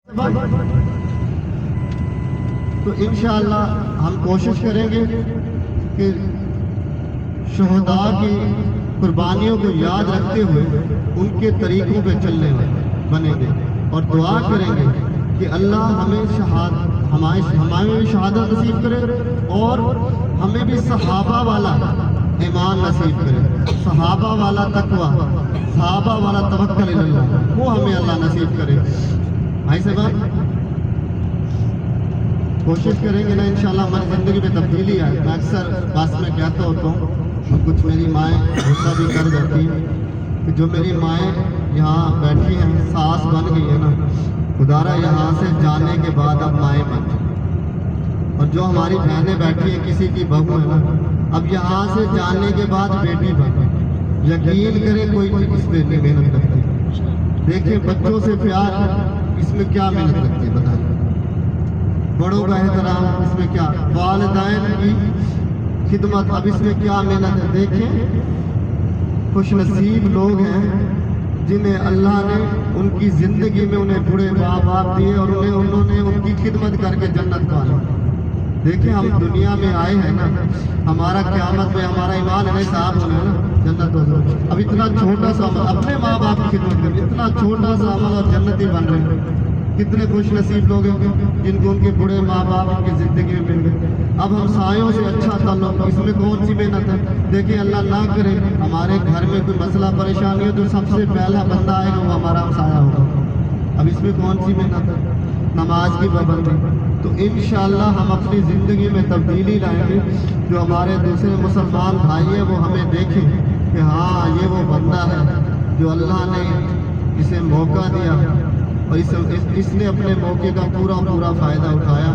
تو انشاءاللہ ہم کوشش کریں گے کہ شہداء کی قربانیوں کو یاد رکھتے ہوئے ان کے طریقوں پہ چلنے بنیں گے اور دعا کریں گے کہ اللہ ہمیں شہادت نصیب کرے اور ہمیں بھی صحابہ والا ایمان نصیب کرے، صحابہ والا تقوی، صحابہ والا توکل اللہ، وہ ہمیں اللہ نصیب کرے۔ بھائی صاحب کوشش کریں گے نا انشاءاللہ ہماری زندگی میں تبدیلی آئے۔ میں اکثر بات میں کہتا ہوتا ہوں، کچھ میری مائیں غصہ بھی کر جاتی ہیں کہ جو میری مائیں یہاں بیٹھی ہیں ساس بن گئی ہے نا، خدارہ یہاں سے جانے کے بعد اب مائیں بن گئی، اور جو ہماری بہنیں بیٹھی ہیں کسی کی بہو ہے نا، اب یہاں سے جانے کے بعد بیٹی بن گئی۔ یقین کریں کوئی اس پہ نہیں محنت کرتی۔ دیکھیں بچوں سے پیار اس میں کیا محنت لگتی ہے بتائیں، بڑوں کا احترام اس میں کیا، والدین کی خدمت اب اس میں کیا محنت ہے۔ دیکھیں خوش نصیب لوگ ہیں جنہیں اللہ نے ان کی زندگی میں انہیں بڑے ماں باپ دیے اور انہوں نے ان کی خدمت کر کے جنت پالی۔ دیکھیں ہم دنیا میں آئے ہیں نا، ہمارا قیامت میں ہمارا ایمان ہے صاحب ہونا نا جنت ہو جائے۔ اب اتنا چھوٹا سا عمل اپنے ماں باپ کی خدمت کر، اتنا چھوٹا سا عمل اور جنتی بن رہے ہیں۔ کتنے خوش نصیب لوگ ہیں جن کو ان کے بڑے ماں باپ کی زندگی میں مل گئے۔ اب ہم سایوں سے اچھا تعلق، اس میں کون سی محنت ہے؟ دیکھیں اللہ نہ کرے ہمارے گھر میں کوئی مسئلہ پریشانی ہو تو سب سے پہلا بندہ آئے گا وہ ہمارا ہمسایہ ہوگا۔ اب اس میں کون سی محنت ہے؟ نماز کی پابندی۔ تو انشاءاللہ ہم اپنی زندگی میں تبدیلی لائیں گے، جو ہمارے دوسرے مسلمان بھائی ہیں وہ ہمیں دیکھیں کہ ہاں یہ وہ بندہ ہے جو اللہ نے اسے موقع دیا اور اس نے اپنے موقع کا پورا فائدہ اٹھایا۔